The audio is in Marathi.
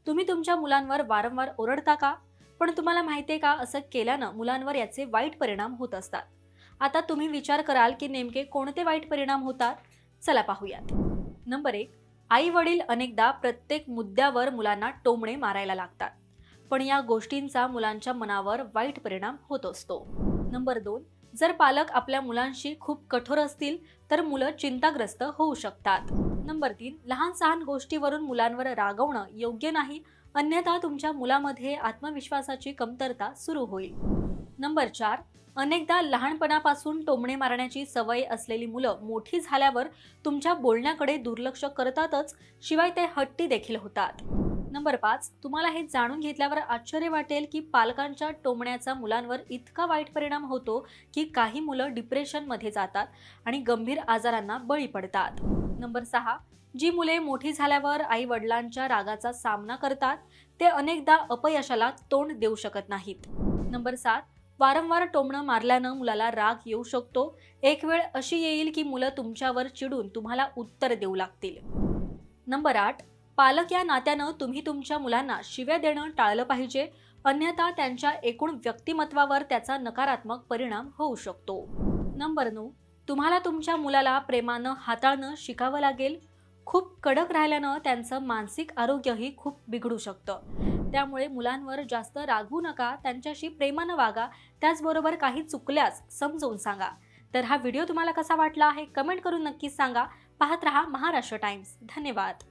तुम्ही तुमच्या मुलांवर वारंवार ओरडता का? पण तुम्हाला माहितीये का, असं केल्यानं मुलांवर याचे वाईट परिणाम होत असतात. आता तुम्ही विचार कराल की नेमके कोणते वाईट परिणाम होतात? चला पाहूयात. नंबर 1. आई वडील अनेकदा प्रत्येक मुद्द्यावर मुलांना टोमणे मारायला लागतात. पण या गोष्टींचा मुलांच्या मनावर वाईट परिणाम होत असतो. नंबर 2. जर पालक आपल्या मुलांशी खूप कठोर असतील तर मुलं चिंताग्रस्त होऊ शकतात. नंबर 3. लहान सहान गोष्टीवरून मुलांवर रागवणं योग्य नाही, अन्यथा तुमच्या मुलामध्ये आत्मविश्वासाची कमतरता सुरू होईल. नंबर 4. अनेकदा लहानपणापासून टोमणे मारण्याची सवय असलेली मुलं मोठी झाल्यावर तुमच्या बोलण्याकडे दुर्लक्ष करतातच, शिवाय ते हट्टी देखील होतात. नंबर 5. तुम्हाला हे जाणून घेतल्यावर आश्चर्य वाटेल की पालकांच्या टोमण्याचा मुलांवर इतका वाईट परिणाम होतो की काही मुलं डिप्रेशनमध्ये जातात आणि गंभीर आजारांना बळी पडतात. नंबर 6. जी मुले मोठी झाल्यावर आई वडिलांच्या रागाचा सामना करतात ते अनेकदा अपयशाला तोंड देऊ शकत नाहीत. नंबर 7. वारंवार टोमणं मारल्यानं मुलाला राग येऊ शकतो. एक वेळ अशी येईल की मुलं तुमच्यावर चिडून तुम्हाला उत्तर देऊ लागतील. नंबर 8. पालक या नात्यानं तुम्ही तुमच्या मुलांना शिव्या देणं टाळलं पाहिजे, अन्यथा त्यांच्या एकूण व्यक्तिमत्वावर त्याचा नकारात्मक परिणाम होऊ शकतो. नंबर 9. तुम्हाला तुमच्या मुलाला प्रेमानं हाताळणं शिकावं लागेल. खूप कडक राहिल्यानं त्यांचं मानसिक आरोग्यही खूप बिघडू शकतं. त्यामुळे मुलांवर जास्त रागवू नका, त्यांच्याशी प्रेमानं वागा. त्याचबरोबर काही चुकल्यास समजावून सांगा. तर हा व्हिडिओ तुम्हाला कसा वाटला हे कमेंट करून नक्कीच सांगा. पाहत रहा महाराष्ट्र टाइम्स. धन्यवाद.